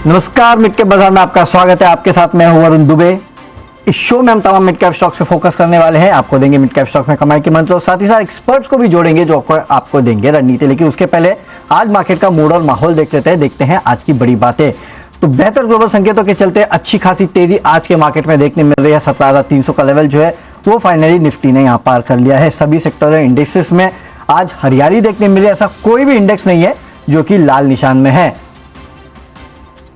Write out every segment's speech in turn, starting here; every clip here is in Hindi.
नमस्कार, मिड कैप बाजार में आपका स्वागत है। आपके साथ मैं हूं वरुण दुबे। इस शो में हम तमाम मिड कैप स्टॉक्स पे फोकस करने वाले हैं। आपको देंगे मिड कैप स्टॉक्स में कमाई के मंत्र और साथ ही साथ एक्सपर्ट्स को भी जोड़ेंगे जो आपको देंगे रणनीति। लेकिन उसके पहले आज मार्केट का मूड और माहौल देख लेते हैं। देखते हैं आज की बड़ी बातें। तो बेहतर ग्लोबल संकेतों के चलते अच्छी खासी तेजी आज के मार्केट में देखने मिल रही है। 17,300 का लेवल जो है वो फाइनली निफ्टी ने यहाँ पार कर लिया है। सभी सेक्टोरल इंडेक्सेस में आज हरियाली देखने मिली। ऐसा कोई भी इंडेक्स नहीं है जो कि लाल निशान में है।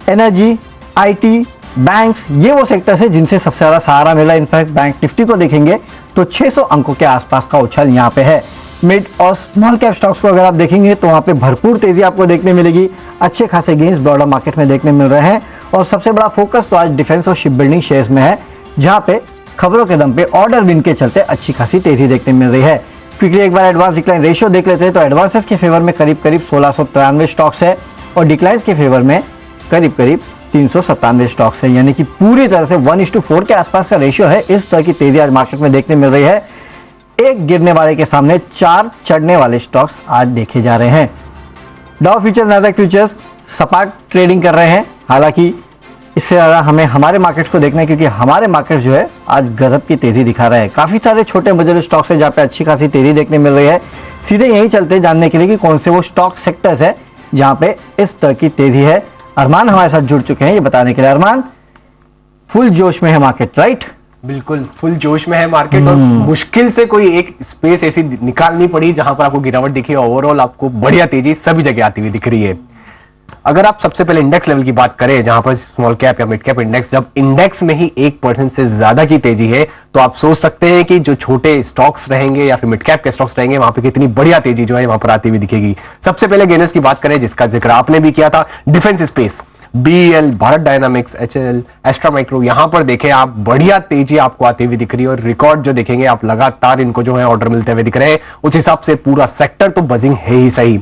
एनर्जी, आईटी, बैंक्स, ये वो सेक्टर्स है जिनसे सबसे ज्यादा सहारा मिला। इनफैक्ट बैंक निफ्टी को देखेंगे तो 600 अंकों के आसपास का उछाल यहाँ पे है। मिड और स्मॉल कैप स्टॉक्स को अगर आप देखेंगे तो वहां पे भरपूर तेजी आपको देखने मिलेगी। अच्छे खासे गेन्स ब्रॉडर मार्केट में देखने मिल रहे हैं और सबसे बड़ा फोकस तो आज डिफेंस और शिप बिल्डिंग शेयर्स में है, जहां पे खबरों के दम पे ऑर्डर विन के चलते अच्छी खासी तेजी देखने मिल रही है। क्विकली एक बार एडवांस डिक्लाइन रेशियो देख लेते हैं तो एडवांसेस के फेवर में करीब 1693 स्टॉक्स है और डिक्लाइंस के फेवर में करीब 397 स्टॉक्स है। यानी कि पूरी तरह से 1:4 के आसपास का रेशियो है। इस तरह की तेजी आज मार्केट में देखने मिल रही है। एक गिरने वाले के सामने 4 चढ़ने वाले स्टॉक्स आज देखे जा रहे हैं। डाउ फ्यूचर्स, नैस्डैक फ्यूचर्स सपाट ट्रेडिंग कर रहे हैं। हालांकि इससे ज्यादा हमें हमारे मार्केट्स को देखना है क्योंकि हमारे मार्केट्स जो है आज गजब की तेजी दिखा रहे हैं। काफी सारे छोटे मझोले स्टॉक्स है जहां पे अच्छी खासी तेजी देखने मिल रही है। सीधे यही चलते जानने के लिए कि कौन से वो स्टॉक सेक्टर्स है जहां पे इस तरह की तेजी है। अरमान हमारे साथ जुड़ चुके हैं ये बताने के लिए। अरमान, फुल जोश में है मार्केट, राइट? बिल्कुल फुल जोश में है मार्केट और मुश्किल से कोई एक स्पेस ऐसी निकालनी पड़ी जहां पर आपको गिरावट दिखी। ओवरऑल आपको बढ़िया तेजी सभी जगह आती हुई दिख रही है। अगर आप सबसे पहले इंडेक्स लेवल की बात करें, जहां पर स्मॉल कैप या मिड कैप इंडेक्स, जब इंडेक्स में ही 1% से ज्यादा की तेजी है तो आप सोच सकते हैं कि जो छोटे स्टॉक्स रहेंगे या फिर मिड कैप के स्टॉक्स रहेंगे वहां पे कितनी बढ़िया तेजी जो है वहां पर आती हुई दिखेगी। सबसे पहले गेनर्स की बात करें जिसका जिक्र आपने भी किया था, defence space, BL, Bharat dynamics, HL, Astra Micro, यहां पर देखें आप बढ़िया तेजी आपको आती हुई दिख रही है और रिकॉर्ड जो देखेंगे आप लगातार इनको जो है ऑर्डर मिलते हुए दिख रहे हैं। उस हिसाब से पूरा सेक्टर तो बजिंग है ही सही।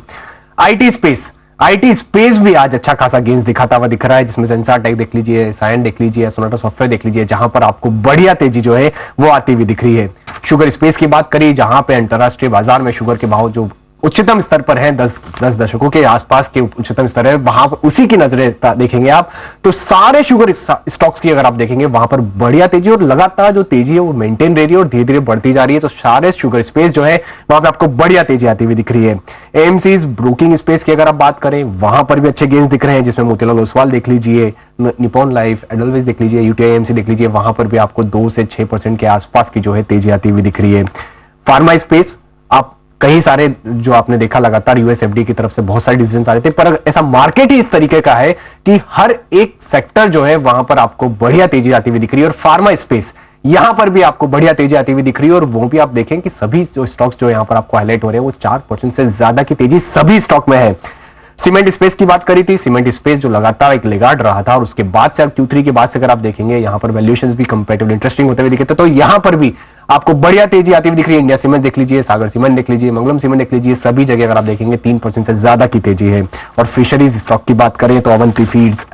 आईटी स्पेस भी आज अच्छा खासा गेंस दिखाता हुआ दिख रहा है, जिसमें सेंसर टेक देख लीजिए, साइन देख लीजिए, सोनाटा सॉफ्टवेयर देख लीजिए, जहां पर आपको बढ़िया तेजी जो है वो आती हुई दिख रही है। शुगर स्पेस की बात करी, जहां पे अंतरराष्ट्रीय बाजार में शुगर के भाव जो उच्चतम स्तर पर है, 10 दशकों के आसपास के उच्चतम स्तर है, वहां पर उसी की नजरें देखेंगे आप तो सारे शुगर स्टॉक्स की अगर आप देखेंगे वहां पर बढ़िया तेजी और लगातार जो तेजी है वो मेंटेन रह रही है और धीरे धीरे बढ़ती जा रही है। तो सारे शुगर स्पेस जो है वहां पर आपको बढ़िया तेजी आती हुई दिख रही है। एएमसीज ब्रोकिंग स्पेस की अगर आप बात करें वहां पर भी अच्छे गेंस दिख रहे हैं, जिसमें मोतीलाल ओसवाल देख लीजिए, निप्पॉन लाइफ, एडलवेज देख लीजिए, यूटीआई एएमसी देख लीजिए, वहां पर भी आपको 2 से 6% के आसपास की जो है तेजी आती हुई दिख रही है। फार्मा स्पेस, आप कई सारे जो आपने देखा लगातार यूएसएफडी की तरफ से बहुत सारे डिसीजन आ रहे थे, पर ऐसा मार्केट ही इस तरीके का है कि हर एक सेक्टर जो है वहां पर आपको बढ़िया तेजी आती हुई दिख रही है। और फार्मा स्पेस यहां पर भी आपको बढ़िया तेजी आती हुई दिख रही है और वो भी आप देखें कि सभी जो स्टॉक्स जो यहां पर आपको हाईलाइट हो रहे हैं वो 4% से ज्यादा की तेजी सभी स्टॉक में है। सीमेंट स्पेस की बात करी थी, सीमेंट स्पेस जो लगातार एक लेगार्ड रहा था और उसके बाद से अब Q3 के बाद से अगर आप देखेंगे यहां पर वैल्यूएशंस भी कंपैरेटिवली इंटरेस्टिंग होते हुए दिखे, तो यहां पर भी आपको बढ़िया तेजी आती हुई दिख रही है। इंडिया सीमेंट देख लीजिए, सागर सीमेंट देख लीजिए, मंगलम सीमेंट देख लीजिए, सभी जगह अगर आप देखेंगे 3% से ज्यादा की तेजी है। और फिशरीज स्टॉक की बात करें तो अवंती फीड्स,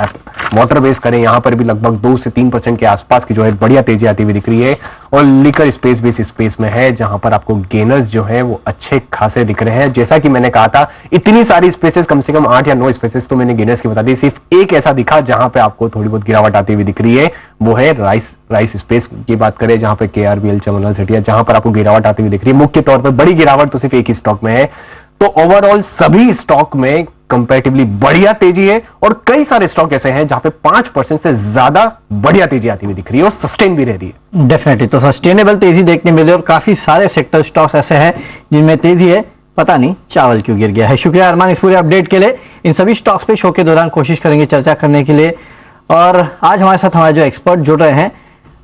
वाटरवेज करें, यहां पर भी लगभग 2 से 3% के आसपास की जो है बढ़िया तेजी आती हुई दिख रही है। और लिकर स्पेस भी इस स्पेस में है जहां पर आपको गेनर्स जो है वो अच्छे खासे दिख रहे हैं। जैसा कि मैंने कहा था, इतनी सारी स्पेसेस, कम से कम 8 या 9 स्पेसेस तो मैंने गेनर्स की बता दी, सिर्फ एक ऐसा दिखा जहां पे आपको थोड़ी बहुत गिरावट आती हुई दिख रही है, वो है राइस स्पेस की बात करें, जहां पे केआरबीएल, चमनलाल सेठिया, जहां पर आपको गिरावट आती हुई दिख रही है। मुख्य तौर पर बड़ी गिरावट तो सिर्फ एक ही स्टॉक में है। तो ओवरऑल सभी स्टॉक में कंपैरेटिवली बढ़िया तेजी है और कई सारे स्टॉक ऐसे हैं जहां पे 5% से ज्यादा बढ़िया तेजी आती हुई दिख रही है और सस्टेन भी रह रही है। डेफिनेटली, तो सस्टेनेबल तेजी देखने मिले और काफी सारे सेक्टर स्टॉक्स ऐसे हैं जिनमें तेजी है। पता नहीं चावल क्यों गिर गया है। शुक्रिया अरमान इस पूरे अपडेट के लिए। इन सभी स्टॉक्स पे शो के दौरान कोशिश करेंगे चर्चा करने के लिए। और आज हमारे साथ हमारे जो एक्सपर्ट जुड़ रहे हैं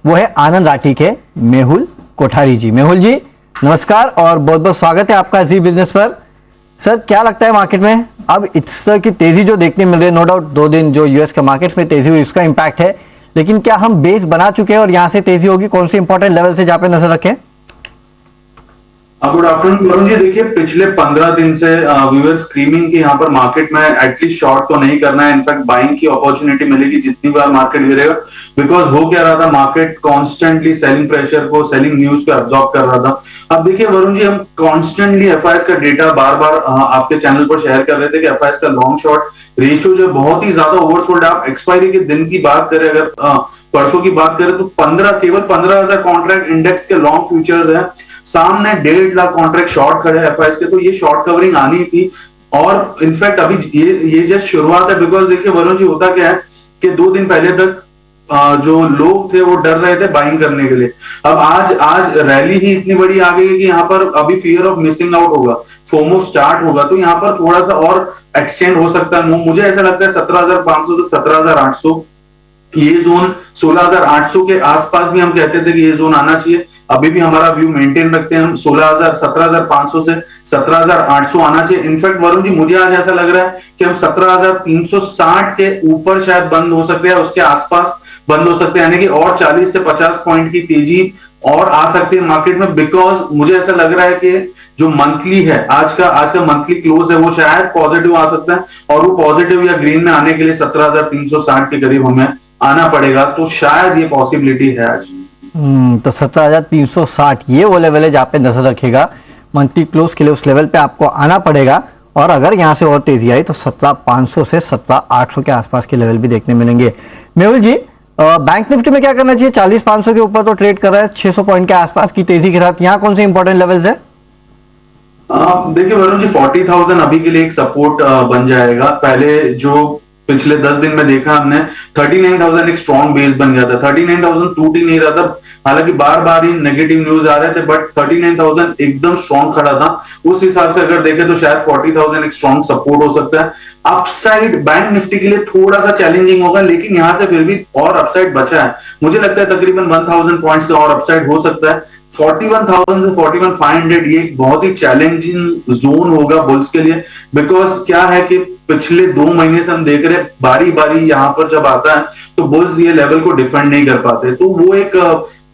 वो है आनंद राठी के मेहुल कोठारी जी। मेहुल जी नमस्कार और बहुत बहुत स्वागत है आपका जी बिजनेस पर। सर, क्या लगता है मार्केट में अब इस तरह की तेजी जो देखने मिल रही है, नो डाउट 2 दिन जो यूएस के मार्केट्स में तेजी हुई उसका इंपैक्ट है, लेकिन क्या हम बेस बना चुके हैं और यहां से तेजी होगी? कौन से इंपॉर्टेंट लेवल से जहां पे नजर रखें? Good afternoon Varun ji. देखिए पिछले 15 दिन से व्यूअर स्क्रीमिंग की यहाँ पर मार्केट में एटलीस्ट शॉर्ट तो नहीं करना है, इनफैक्ट बाइंग की अपॉर्चुनिटी मिलेगी जितनी बार मार्केट गिरेगा। बिकॉज हो क्या रहा था, मार्केट कॉन्स्टेंटली सेलिंग प्रेशर को, सेलिंग न्यूज को एब्जॉर्ब कर रहा था। अब देखिए वरुण जी, हम कॉन्स्टेंटली एफआईएस का डेटा बार बार आपके चैनल पर शेयर कर रहे थे कि एफआईएस का लॉन्ग शॉर्ट रेशियो जो बहुत ही ज्यादा ओवरसोल्ड है। आप एक्सपायरी के दिन की बात करें, अगर परसों की बात करें, तो केवल 15,000 कॉन्ट्रैक्ट इंडेक्स के लॉन्ग फ्यूचर्स है, सामने 1.5 लाख कॉन्ट्रैक्ट शॉर्ट खड़े एफआईएस के। तो ये शॉर्ट कवरिंग आनी थी और इनफैक्ट अभी ये जस्ट शुरुआत है। बिकॉज देखिए वरुण जी, होता क्या है कि 2 दिन पहले तक जो लोग थे वो डर रहे थे बाइंग करने के लिए। अब आज रैली ही इतनी बड़ी आ गई है कि यहाँ पर अभी फियर ऑफ मिसिंग आउट होगा, फोमो स्टार्ट होगा, तो यहाँ पर थोड़ा सा और एक्सटेंड हो सकता है। मुझे ऐसा लगता है 17,500 से 17,800 ये जोन, 16,800 के आसपास भी हम कहते थे कि ये जोन आना चाहिए। अभी भी हमारा व्यू मेंटेन रखते हैं हम, 17,500 से 17,800 आना चाहिए। इनफैक्ट वरुण जी, मुझे आज ऐसा लग रहा है कि हम 17,360 के ऊपर शायद बंद हो सकते हैं, उसके आसपास बंद हो सकते हैं, यानी कि और 40 से 50 पॉइंट की तेजी और आ सकती है मार्केट में। बिकॉज मुझे ऐसा लग रहा है कि जो मंथली है, आज का मंथली क्लोज है, वो शायद पॉजिटिव आ सकता है और वो पॉजिटिव या ग्रीन में आने के लिए 17,360 के करीब हमें आना पड़ेगा। तो शायद ये पॉसिबिलिटी है आज। तो 17,360 ये वो लेवल है जहाँ पे नजर रखेगा। मंथली क्लोज के लिए उस लेवल पे आपको आना पड़ेगा और अगर यहाँ से और तेजी आई तो 17,500 से 17,800 के आसपास के लेवल भी देखने मिलेंगे। मेहुल जी, बैंक निफ्टी में क्या करना चाहिए? 40,500 के ऊपर तो ट्रेड कर रहा है, 600 पॉइंट के आसपास की तेजी के साथ। यहाँ कौन से इंपॉर्टेंट लेवल्स है? देखिए वरुण जी, 40,000 अभी के लिए एक सपोर्ट बन जाएगा। पहले जो पिछले 10 दिन में देखा हमने, 39,000 एक स्ट्रॉन्ग बेस बन गया था। 39,000 टूट ही नहीं रहा था, हालांकि बार बार ही नेगेटिव न्यूज आ रहे थे, बट 39,000 एकदम स्ट्रॉन्ग खड़ा था। उस हिसाब से अगर देखें तो शायद 40,000 एक स्ट्रॉन्ग सपोर्ट हो सकता है। अपसाइड बैंक निफ्टी के लिए थोड़ा सा चैलेंजिंग होगा, लेकिन यहां से फिर भी और अपसाइड बचा है। मुझे लगता है तकरीबन 1,000 पॉइंट्स का और अपसाइड हो सकता है। 41,000 से 41,500 ये एक बहुत ही चैलेंजिंग जोन होगा बुल्स के लिए। बिकॉज क्या है कि पिछले 2 महीने से हम देख रहे हैं, बारी बारी यहां पर जब आता है तो बुल्स ये लेवल को डिफेंड नहीं कर पाते। तो वो एक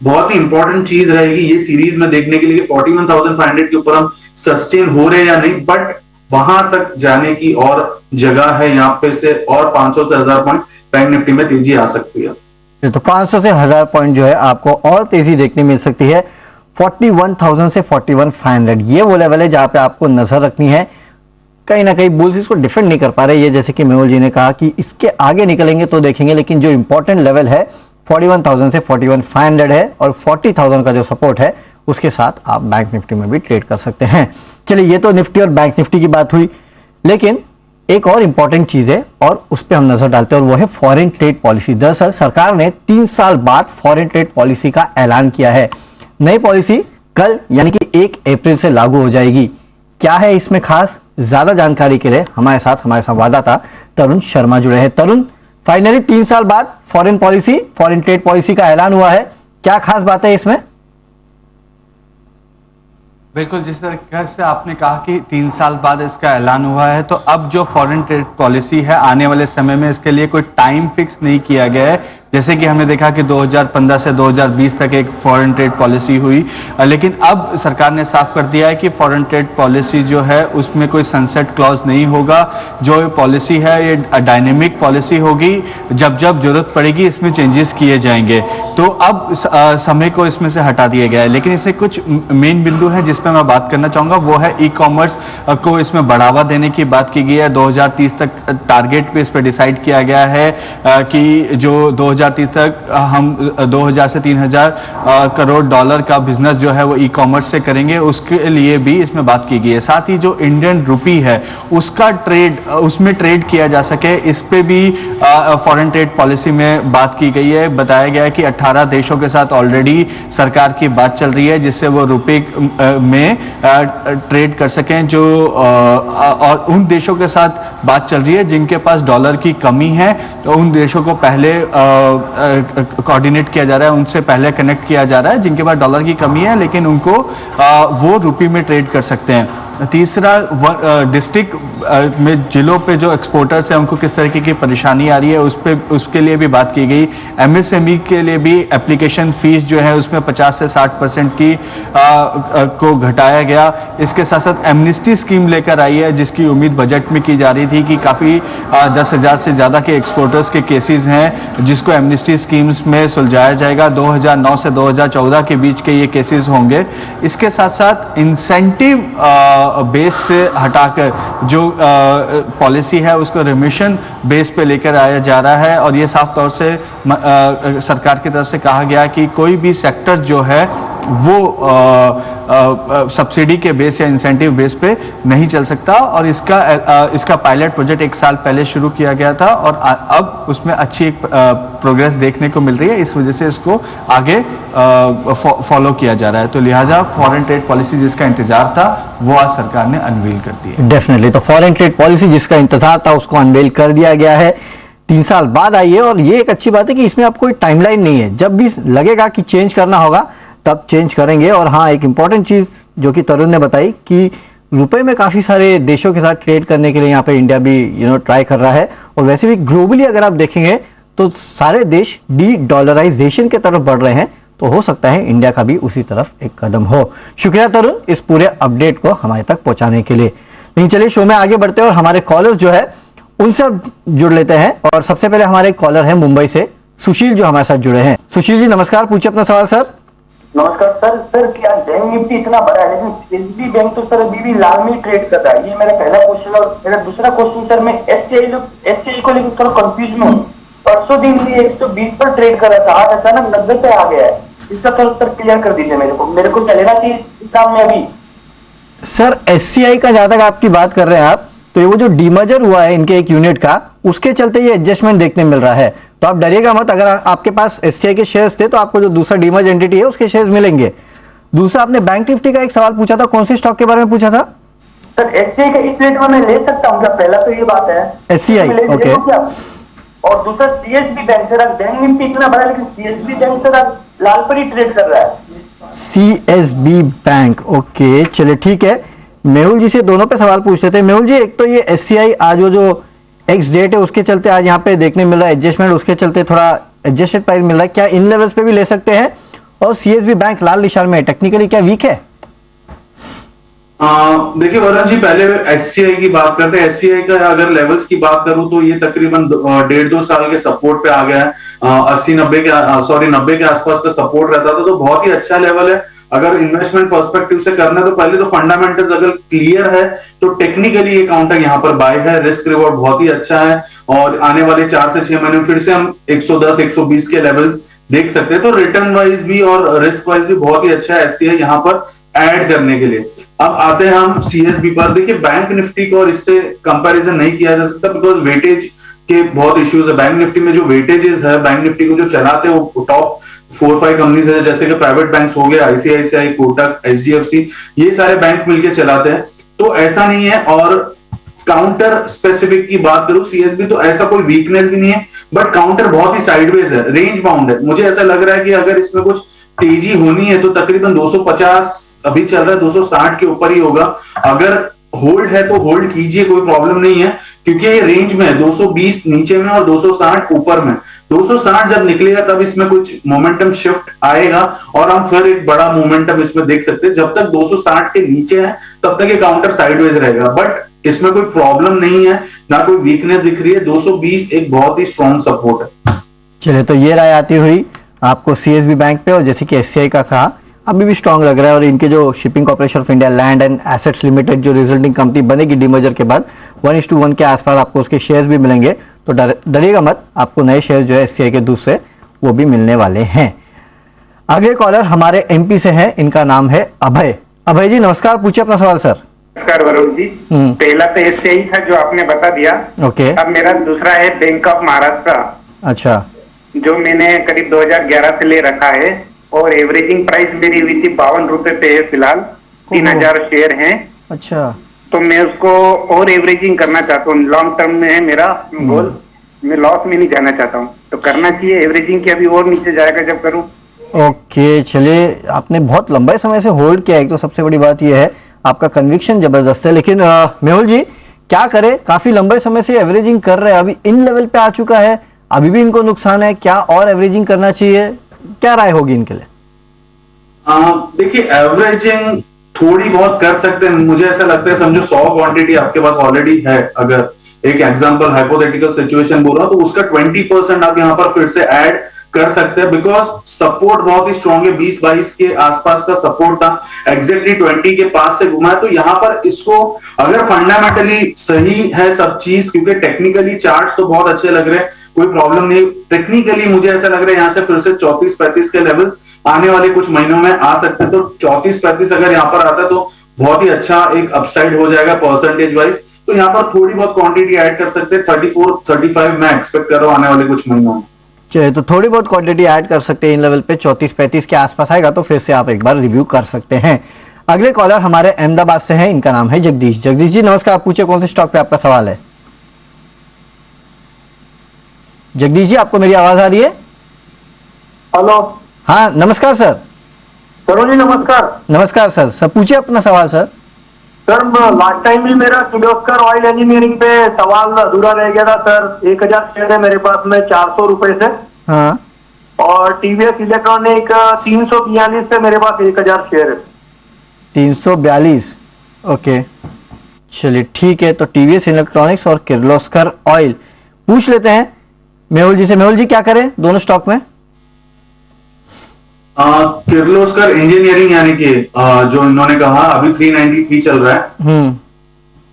बहुत ही इंपॉर्टेंट चीज रहेगी ये सीरीज में देखने के लिए, 41,500 के ऊपर हम सस्टेन हो रहे हैं या नहीं। बट वहां तक जाने की और जगह है, यहाँ पे से और 500 से 1,000 पॉइंट बैंक निफ्टी में तेजी आ सकती है। तो 500 से 1,000 पॉइंट जो है आपको और तेजी देखने मिल सकती है। 41,000 से 41,500 ये वो लेवल है जहां पे आपको नजर रखनी है। कहीं ना कहीं बुल्स इसको डिफेंड नहीं कर पा रहे, ये जैसे कि मेहुल जी ने कहा कि इसके आगे निकलेंगे तो देखेंगे, लेकिन जो इंपॉर्टेंट लेवल है 41,000 से 41,500 है और 40,000 का जो सपोर्ट है उसके साथ आप बैंक निफ्टी में भी ट्रेड कर सकते हैं। चलिए, ये तो निफ्टी और बैंक निफ्टी की बात हुई, लेकिन एक और इंपॉर्टेंट चीज है और उस पर हम नजर डालते हैं और वो है फॉरेन ट्रेड पॉलिसी। दरअसल सरकार ने 3 साल बाद फॉरेन ट्रेड पॉलिसी का ऐलान किया है। नई पॉलिसी कल यानी कि 1 अप्रैल से लागू हो जाएगी। क्या है इसमें खास? ज्यादा जानकारी के लिए हमारे साथ हमारे संवाददाता तरुण शर्मा जुड़े हैं। तरुण, फाइनली 3 साल बाद फॉरेन ट्रेड पॉलिसी का ऐलान हुआ है, क्या खास बात है इसमें? बिल्कुल, जिस तरीके से आपने कहा कि 3 साल बाद इसका ऐलान हुआ है, तो अब जो फॉरेन ट्रेड पॉलिसी है आने वाले समय में इसके लिए कोई टाइम फिक्स नहीं किया गया है। जैसे कि हमने देखा कि 2015 से 2020 तक एक फॉरेन ट्रेड पॉलिसी हुई, लेकिन अब सरकार ने साफ कर दिया है कि फॉरेन ट्रेड पॉलिसी जो है उसमें कोई सनसेट क्लॉज नहीं होगा। जो पॉलिसी है ये डायनेमिक पॉलिसी होगी, जब जब जरूरत पड़ेगी इसमें चेंजेस किए जाएंगे। तो अब समय को इसमें से हटा दिया गया है, लेकिन इससे कुछ मेन बिंदु है जिस पर मैं बात करना चाहूँगा, वो है ई कॉमर्स को इसमें बढ़ावा देने की बात की गई है। 2030 तक टारगेट पे इस पर डिसाइड किया गया है कि जो 2030 तक हम 2,000 से 3,000 करोड़ डॉलर का बिजनेस जो है वो ई कॉमर्स से करेंगे, उसके लिए भी इसमें बात की गई है। साथ ही जो इंडियन रुपी है उसका ट्रेड, उसमें ट्रेड किया जा सके, इस पे भी फॉरेन ट्रेड पॉलिसी में बात की गई है। बताया गया है कि 18 देशों के साथ ऑलरेडी सरकार की बात चल रही है जिससे वो रुपये में ट्रेड कर सकें। जो और उन देशों के साथ बात चल रही है जिनके पास डॉलर की कमी है, तो उन देशों को पहले कोऑर्डिनेट किया जा रहा है, उनसे पहले कनेक्ट किया जा रहा है जिनके पास डॉलर की कमी है लेकिन उनको वो रुपये में ट्रेड कर सकते हैं। तीसरा डिस्ट्रिक्ट में जिलों पे जो एक्सपोर्टर्स हैं उनको किस तरीके की परेशानी आ रही है उसके लिए भी बात की गई। एमएसएमई के लिए भी एप्लीकेशन फीस जो है उसमें 50 से 60% की को घटाया गया। इसके साथ साथ एमनिस्टी स्कीम लेकर आई है जिसकी उम्मीद बजट में की जा रही थी कि काफ़ी 10,000 से ज़्यादा के एक्सपोर्टर्स के केसेस हैं जिसको एमनिस्टी स्कीम्स में सुलझाया जाएगा। 2009 से 2014 के बीच के ये केसेस होंगे। इसके साथ साथ इंसेंटिव बेस से हटाकर जो पॉलिसी है उसको रिमिशन बेस पे लेकर आया जा रहा है और ये साफ तौर से सरकार की तरफ से कहा गया कि कोई भी सेक्टर जो है वो सब्सिडी के बेस या इंसेंटिव बेस पे नहीं चल सकता और इसका पायलट प्रोजेक्ट 1 साल पहले शुरू किया गया था और अब उसमें अच्छी एक प्रोग्रेस देखने को मिल रही है। इस वजह से इसको आगे फॉलो किया जा रहा है। तो लिहाजा फॉरेन ट्रेड पॉलिसी जिसका इंतजार था वो आज सरकार ने अनवील कर दी है। डेफिनेटली, तो फॉरेन ट्रेड पॉलिसी जिसका इंतजार था उसको अनवील कर दिया गया है। 3 साल बाद आई है और ये एक अच्छी बात है कि इसमें अब कोई टाइमलाइन नहीं है। जब भी लगेगा कि चेंज करना होगा तब चेंज करेंगे। और हाँ, एक इंपॉर्टेंट चीज़ जो कि तरुण ने बताई कि रुपए में काफ़ी सारे देशों के साथ ट्रेड करने के लिए यहाँ पे इंडिया भी ट्राई कर रहा है। और वैसे भी ग्लोबली अगर आप देखेंगे तो सारे देश डी डॉलराइजेशन की तरफ बढ़ रहे हैं, तो हो सकता है इंडिया का भी उसी तरफ एक कदम हो। शुक्रिया तरुण इस पूरे अपडेट को हमारे तक पहुंचाने के लिए। लेकिन चलिए शो में आगे बढ़ते हैं और हमारे कॉलर्स जो है उनसे अब जुड़ लेते हैं। और सबसे पहले हमारे कॉलर हैं मुंबई से सुशील जो हमारे साथ जुड़े हैं। सुशील जी नमस्कार, पूछिए अपना सवाल सर। नमस्कार सर क्या बैंक निफ्टी इतना बड़ा है लेकिन एसबी बैंक तो सर अभी भी लाल में ट्रेड कर रहा है, ये मेरा पहला क्वेश्चन। और मेरा दूसरा क्वेश्चन सर, मैं एससीआई को लेकर थोड़ा कंफ्यूज में हूँ। परसों दिन ये 120 पर ट्रेड कर रहा था, आज अचानक 90 पे आ गया है। इसका थोड़ा सर क्लियर कर दीजिए मेरे को चलेगा कि इस काम में अभी। सर एससीआई का जहां तक आपकी बात कर रहे हैं आप, तो ये वो जो डीमर्जर हुआ है इनके एक यूनिट का, उसके चलते ये एडजस्टमेंट देखने मिल रहा है। तो आप डरिएगा मत, अगर आपके पास एससीआई के शेयर्स थे तो आपको जो दूसरा डीमर्ज एंटिटी है उसके शेयर्स मिलेंगे। दूसरा आपने बैंक निफ्टी का एक सवाल पूछा था, कौन से स्टॉक के बारे में पूछा था? सर एससीआई का इस रेट में मैं ले सकता हूँ क्या? पहला तो ये बात है एससीआई, ओके। और दूसरा CSB bank, sir bank Nifty इतना बड़ा लेकिन सीएसबी बैंक सर लाल पर ही ट्रेड कर रहा है। सीएसबी बैंक, ओके चलिए ठीक है। मेहुल जी से दोनों पे सवाल पूछते थे। मेहुल जी, एक तो ये एससीआई आज वो जो एक्स डेट है उसके चलते आज यहाँ पे देखने मिल रहा है एडजस्टमेंट, उसके चलते थोड़ा एडजस्टेड प्राइस मिल रहा है, क्या इन लेवल्स पे भी ले सकते हैं? और सीएसबी बैंक लाल निशान में, टेक्निकली क्या वीक है? देखिए वरुण जी, पहले एचसीआई की बात करते हैं। एचसीआई का अगर लेवल्स की बात करूं तो ये तकरीबन 1.5-2 साल के सपोर्ट पे आ गया है। 90 के आसपास का सपोर्ट रहता था, तो बहुत ही अच्छा लेवल है। अगर इन्वेस्टमेंट पर्सपेक्टिव से करना है तो पहले तो फंडामेंटल्स अगर क्लियर है तो टेक्निकली ये काउंटर यहाँ पर बाय है। रिस्क रिवॉर्ड बहुत ही अच्छा है और आने वाले 4 से 6 महीने में फिर से हम 110-120 के लेवल्स देख सकते हैं। तो रिटर्न वाइज भी और रिस्क वाइज भी बहुत ही अच्छा है एससीआई यहाँ पर ऐड करने के लिए। अब आते हैं हम सीएसबी पर। देखिए बैंक निफ्टी को और इससे कंपैरिजन नहीं किया जा सकता बिकॉज वेटेज के बहुत इश्यूज है। बैंक निफ्टी में जो वेटेजेस है, बैंक निफ्टी को जो चलाते हैं वो टॉप 4-5 कंपनीज है, जैसे कि प्राइवेट बैंक्स हो गए, आईसीआईसीआई, कोटक, एचडीएफसी, ये सारे बैंक मिलकर चलाते हैं। तो ऐसा नहीं है। और काउंटर स्पेसिफिक की बात करूं सीएसबी, तो ऐसा कोई वीकनेस भी नहीं है, बट काउंटर बहुत ही साइडवेज है, रेंज बाउंड है। मुझे ऐसा लग रहा है कि अगर इसमें कुछ तेजी होनी है तो तकरीबन 250 अभी चल रहा है, 260 के ऊपर ही होगा। अगर होल्ड है तो होल्ड कीजिए, कोई प्रॉब्लम नहीं है, क्योंकि ये रेंज में है, 220 नीचे में और 260 ऊपर में। 260 जब निकलेगा तब इसमें कुछ मोमेंटम शिफ्ट आएगा और हम फिर एक बड़ा मोमेंटम इसमें देख सकते हैं। जब तक 260 के नीचे है तब तक ये काउंटर साइडवेज रहेगा, बट इसमें कोई प्रॉब्लम नहीं है, ना कोई वीकनेस दिख रही है। 220 एक बहुत ही स्ट्रॉन्ग सपोर्ट है। चलिए, तो ये राय आती हुई आपको सीएसबी बैंक पे, और जैसे कि एससीआई का कहा अभी भी स्ट्रांग लग रहा है। और इनके जो shipping corporation of India land and assets limited जो रिजल्टिंग कंपनी बनेगी डीमर्जर के बाद 1:1 के आसपास आपको उसके शेयर्स भी मिलेंगे। तो डरिएगा मत, आपको नए शेयर जो है एससीआई के दूसरे वो भी मिलने वाले हैं। अगले कॉलर हमारे एमपी से हैं, इनका नाम है अभय। अभय जी नमस्कार, पूछिए अपना सवाल सर। नमस्कार वरुण जी। पहला तो एससीआई था जो आपने बता दिया। ओके। अब मेरा दूसरा है बैंक ऑफ महाराष्ट्र। अच्छा। जो मैंने करीब 2011 से ले रखा है और एवरेजिंग प्राइस मेरी हुई थी 52 रुपए पे है फिलहाल। 3000 शेयर हैं। अच्छा। तो मैं उसको और एवरेजिंग करना चाहता हूँ, लॉन्ग टर्म में है मेरा गोल। मैं लॉस में नहीं जाना चाहता हूँ, तो करना चाहिए एवरेजिंग की, अभी और नीचे जाएगा जब करूँ। ओके चलिए, आपने बहुत लंबे समय से होल्ड किया है, तो सबसे बड़ी बात यह है आपका कन्विक्शन जबरदस्त है। लेकिन मेहुल जी क्या करे, काफी लंबे समय से एवरेजिंग कर रहे हैं, अभी इन लेवल पे आ चुका है, अभी भी इनको नुकसान है, क्या और एवरेजिंग करना चाहिए, क्या राय होगी इनके लिए? देखिए एवरेजिंग थोड़ी बहुत कर सकते हैं, मुझे ऐसा लगता है समझो 100 क्वांटिटी आपके पास ऑलरेडी है, अगर एक एग्जांपल हाइपोथेटिकल सिचुएशन बोल रहा हूं तो उसका 20% आप यहां पर फिर से ऐड कर सकते हैं, बिकॉज सपोर्ट बहुत ही स्ट्रॉन्ग है, 20-22 के आसपास का सपोर्ट था, एग्जैक्टली 20 के पास से घुमा है। तो यहां पर इसको अगर फंडामेंटली सही है सब चीज, क्योंकि टेक्निकली चार्ट्स तो बहुत अच्छे लग रहे हैं, कोई प्रॉब्लम नहीं, टेक्निकली मुझे ऐसा लग रहा है यहां से फिर से 34-35 के लेवल्स आने वाले कुछ महीनों में आ सकते हैं। तो 34-35 अगर यहां पर आता है तो बहुत ही अच्छा एक अपसाइड हो जाएगा परसेंटेज वाइज। तो यहां पर थोड़ी बहुत क्वांटिटी ऐड कर सकते हैं, 34-35 मैं एक्सपेक्ट कर रहा हूं आने वाले कुछ महीनों में। चलिए, तो थोड़ी बहुत क्वांटिटी ऐड कर सकते हैं इन लेवल पे, 34-35 के आसपास आएगा तो फिर से आप एक बार रिव्यू कर सकते हैं। अगले कॉलर हमारे अहमदाबाद से हैं, इनका नाम है जगदीश। जगदीश जी नमस्कार, आप पूछिए कौन से स्टॉक पे आपका सवाल है। जगदीश जी आपको मेरी आवाज आ रही है? हेलो हाँ नमस्कार सर। सरोजी नमस्कार। नमस्कार सर, सब पूछिए अपना सवाल सर। सर लास्ट टाइम भी मेरा किर्लोस्कर ऑयल इंजीनियरिंग पे सवाल अधूरा रह गया था सर। 1000 शेयर है मेरे पास में 400 रुपए से। हाँ, और टीवीएस इलेक्ट्रॉनिक 342 से मेरे पास 1000 शेयर है। 342, ओके चलिए ठीक है। तो टीवीएस इलेक्ट्रॉनिक्स और किर्लोस्कर ऑयल पूछ लेते हैं मेहुल जी से। मेहुल जी क्या करें दोनों स्टॉक में? किर्लोस्कर इंजीनियरिंग यानी कि जो इन्होंने कहा अभी 393 चल रहा है।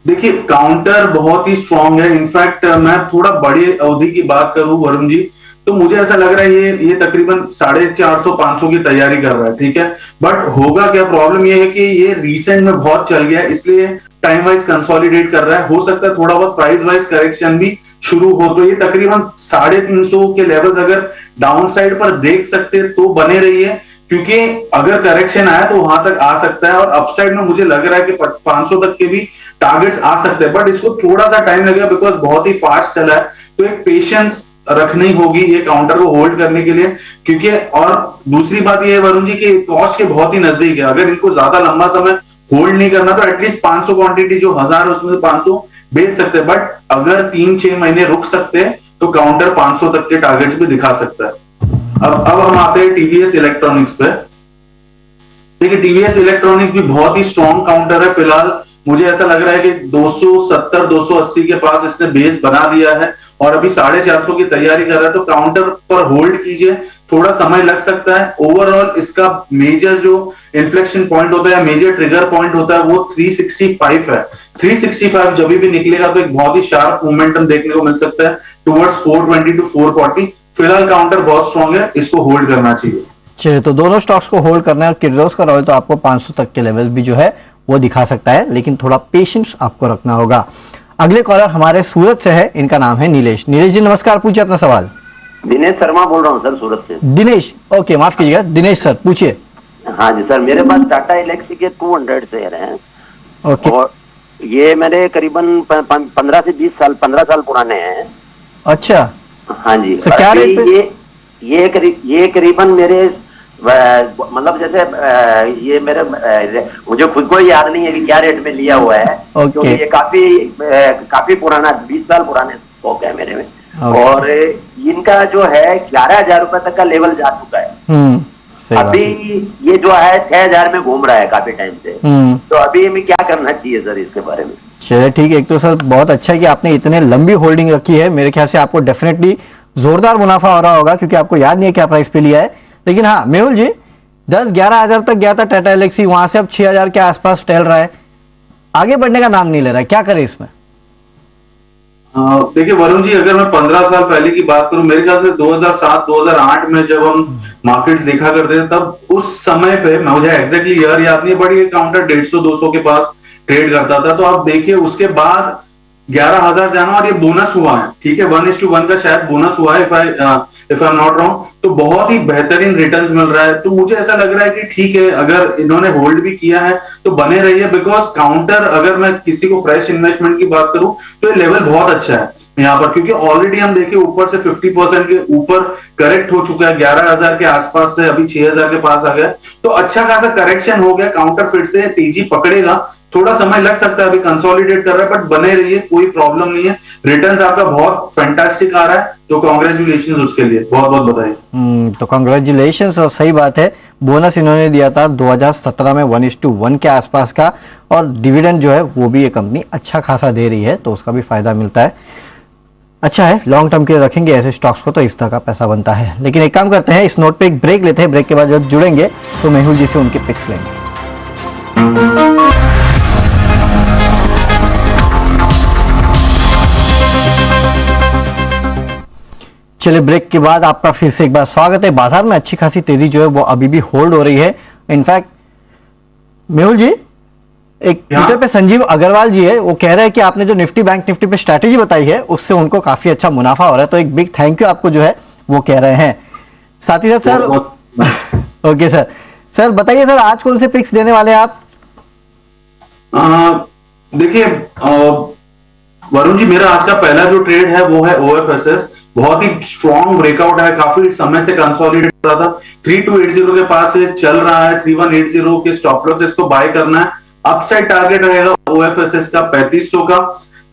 देखिए काउंटर बहुत ही स्ट्रांग है, इनफैक्ट मैं थोड़ा बड़ी अवधि की बात करूं वरुण जी तो मुझे ऐसा लग रहा है ये तकरीबन 450-500 की तैयारी कर रहा है, ठीक है। बट होगा क्या, प्रॉब्लम ये है कि ये रिसेंट में बहुत चल गया है, इसलिए टाइम वाइज कंसोलिडेट कर रहा है। हो सकता है थोड़ा बहुत प्राइस वाइज करेक्शन भी शुरू हो, तो ये तकरीबन 350 के लेवल्स अगर डाउन साइड पर देख सकते तो बने रहिए, क्योंकि अगर करेक्शन आया तो वहां तक आ सकता है। और अपसाइड में मुझे लग रहा है कि 500 तक के भी टारगेट्स आ सकते हैं, बट इसको थोड़ा सा टाइम लगेगा बिकॉज बहुत ही फास्ट चला है। तो एक पेशेंस रखनी होगी ये काउंटर को होल्ड करने के लिए, क्योंकि और दूसरी बात ये है वरुण जी कि कॉस्ट के बहुत ही नजदीक है। अगर इनको ज्यादा लंबा समय होल्ड नहीं करना तो एटलीस्ट 500 क्वांटिटी जो 1000 है उसमें से 500 बेच सकते हैं, बट अगर 3-6 महीने रुक सकते हैं तो काउंटर 500 तक के टारगेट्स भी दिखा सकता है। अब हम आते हैं टीवीएस इलेक्ट्रॉनिक्स पे। देखिए टीवीएस इलेक्ट्रॉनिक्स भी बहुत ही स्ट्रॉन्ग काउंटर है। फिलहाल मुझे ऐसा लग रहा है कि 270-280 के पास इसने बेस बना दिया है और अभी 450 की तैयारी कर रहा है, तो काउंटर पर होल्ड कीजिए, थोड़ा समय लग सकता है। ओवरऑल इसका मेजर जो इन्फ्लेक्शन पॉइंट होता है, मेजर ट्रिगर पॉइंट होता है वो 365 है। 365 जब भी निकलेगा तो एक बहुत ही शार्प मोमेंटम देखने को मिल सकता है टुवर्ड्स 420 to 440। फिलहाल काउंटर बहुत स्ट्रॉन्ग है, इसको होल्ड करना चाहिए। चलिए, तो दोनों स्टॉक्स को होल्ड करना है और किर्लोस्कर ऑयल तो आपको 500 तक के लेवल भी जो है वो दिखा सकता है, लेकिन थोड़ा पेशेंस आपको रखना होगा। अगले कॉलर हमारे सूरत से है, इनका नाम है नीलेश। नीलेश जी नमस्कार, पूछिए अपना सवाल। दिनेश शर्मा बोल रहा हूँ सर, सूरत से। दिनेश, ओके माफ कीजिएगा, दिनेश सर पूछिए। हाँ जी सर, मेरे पास टाटा एलेक्सी के 200 शेयर हैं। ओके। और ये मेरे करीबन 15 साल पुराने हैं। अच्छा, हाँ जी। सर क्या रेट पे? ये करीबन मेरे मतलब जैसे ये मेरे मुझे खुद को याद नहीं है कि क्या रेट में लिया हुआ है, क्योंकि ये काफी पुराना 20 साल पुराने स्टॉक है मेरे में। और इनका जो है 11,000 रुपए तक का लेवल जा चुका है। अभी ये जो है 6,000 में घूम रहा है काफी टाइम से। तो अभी हमें क्या करना चाहिए सर इसके बारे में? चलिए ठीक है, एक तो सर बहुत अच्छा है कि आपने इतने लंबी होल्डिंग रखी है। मेरे ख्याल से आपको डेफिनेटली जोरदार मुनाफा हो रहा होगा, क्योंकि आपको याद नहीं है क्या प्राइस पे लिया है। लेकिन हाँ मेहुल जी, 10-11 हजार तक गया था टाटा एलेक्सी, वहां से अब 6,000 के आसपास टहल रहा है, आगे बढ़ने का नाम नहीं ले रहा है, क्या करें इसमें? देखिए वरुण जी, अगर मैं 15 साल पहले की बात करूं, मेरे ख्याल से 2007-2008 में जब हम मार्केट्स देखा करते थे, तब उस समय पे मुझे एग्जैक्टली ईयर याद नहीं है, बट ये काउंटर 150-200 के पास ट्रेड करता था। तो आप देखिए उसके बाद 11,000 जाना और ये बोनस हुआ है, ठीक है, 1:1 का शायद बोनस हुआ है if I am not wrong. तो बहुत ही बेहतरीन रिटर्न्स मिल रहा है। तो मुझे ऐसा लग रहा है कि ठीक है, अगर इन्होंने होल्ड भी किया है तो बने रहिए, बिकॉज काउंटर अगर मैं किसी को फ्रेश इन्वेस्टमेंट की बात करूं तो ये लेवल बहुत अच्छा है। यहाँ पर, क्योंकि ऑलरेडी हम देखें ऊपर से 50% के ऊपर करेक्ट हो चुका है, 11,000 के आसपास से अभी 6,000 के पास आ गया, तो अच्छा खासा करेक्शन हो गया। काउंटर फिर से तेजी पकड़ेगा, थोड़ा समय लग सकता है, अभी कंसोलिडेट कर रहा है, बट बने रहिए, कोई प्रॉब्लम नहीं है। रिटर्न्स आपका बहुत फैंटास्टिक आ रहा है, तो कांग्रेचुलेशंस उसके लिए, बहुत बहुत बधाई। तो कांग्रेचुलेशंस, और सही बात है, बोनस इन्होंने दिया था 2017 में 1:1 के आसपास का, और डिविडेंड जो है वो भी ये कंपनी अच्छा खासा दे रही है, तो उसका भी फायदा मिलता है। अच्छा है, लॉन्ग टर्म के लिए रखेंगे ऐसे स्टॉक्स को तो इस तरह का पैसा बनता है। लेकिन एक काम करते हैं, इस नोट पे एक ब्रेक लेते हैं, ब्रेक के बाद जब जुड़ेंगे तो मेहुल जी से उनके पिक्स लेंगे। चलिए, ब्रेक के बाद आपका फिर से एक बार स्वागत है। बाजार में अच्छी खासी तेजी जो है वो अभी भी होल्ड हो रही है। इनफैक्ट मेहुल जी, एक ट्विटर पे संजीव अग्रवाल जी है, वो कह रहे हैं कि आपने जो निफ्टी बैंक निफ्टी पे स्ट्रैटेजी बताई है उससे उनको काफी अच्छा मुनाफा हो रहा है, तो एक बिग थैंक यू आपको जो है वो कह रहे हैं। साथ ही साथ सर, ओके सर बताइए सर, आज कौन से पिक्स देने वाले हैं आप? देखिए वरुण जी, मेरा आज का पहला जो ट्रेड है वो है OFSS। बहुत ही स्ट्रॉन्ग ब्रेकआउट है, काफी समय से कंसोलिडेट हो रहा था, 3280 के पास से चल रहा है, 3180 के स्टॉप लॉस इसको बाय करना है। अपसाइड टारगेट रहेगा OFSS का 3500 का।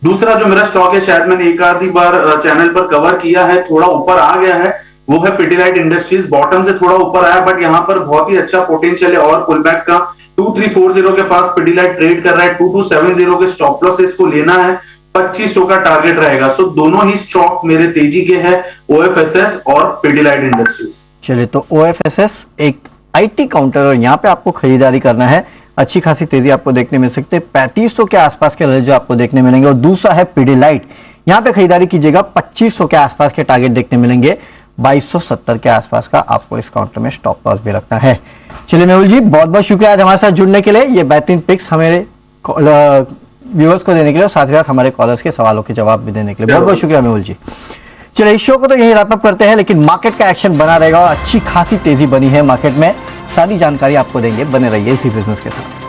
दूसरा जो मेरा स्टॉक है, शायद मैंने एक आधी बार चैनल पर कवर किया है, थोड़ा ऊपर आ गया है, वो है पिडिलाइट इंडस्ट्रीज। बॉटम से थोड़ा ऊपर आया, बट यहाँ पर बहुत ही अच्छा पोटेंशियल है और पुलबैक का। 2340 के पास पिडिलाइट ट्रेड कर रहा है, 2270 के स्टॉप लॉस इसको लेना है, 2500 का टारगेट रहेगा। सो दोनों ही स्टॉक मेरे तेजी के हैं, OFSS और पिडिलाइट इंडस्ट्रीज। चलिए, तो OFSS एक IT काउंटर, और यहाँ पे आपको खरीदारी करना है, अच्छी खासी तेजी आपको देखने मिल सकती है, 3500 के आसपास के लेवल जो आपको देखने मिलेंगे। और दूसरा है पिडिलाइट, यहाँ पे खरीदारी कीजिएगा, 2500 के आसपास के टारगेट देखने मिलेंगे, 2270 के आसपास का आपको इस काउंटर में स्टॉप लॉस भी रखना है। चलिए मेहुल जी, बहुत बहुत शुक्रिया आज हमारे साथ जुड़ने के लिए, ये बेहतरीन पिक्स हमारे व्यूअर्स को देने के लिए, और साथ ही साथ हमारे कॉलर्स के सवालों के जवाब भी देने के लिए बहुत बहुत शुक्रिया मेहुल जी। चलिए, इस शो को तो यही रैप अप करते हैं, लेकिन मार्केट का एक्शन बना रहेगा और अच्छी खासी तेजी बनी है मार्केट में। सारी जानकारी आपको देंगे, बने रहिए इसी बिजनेस के साथ।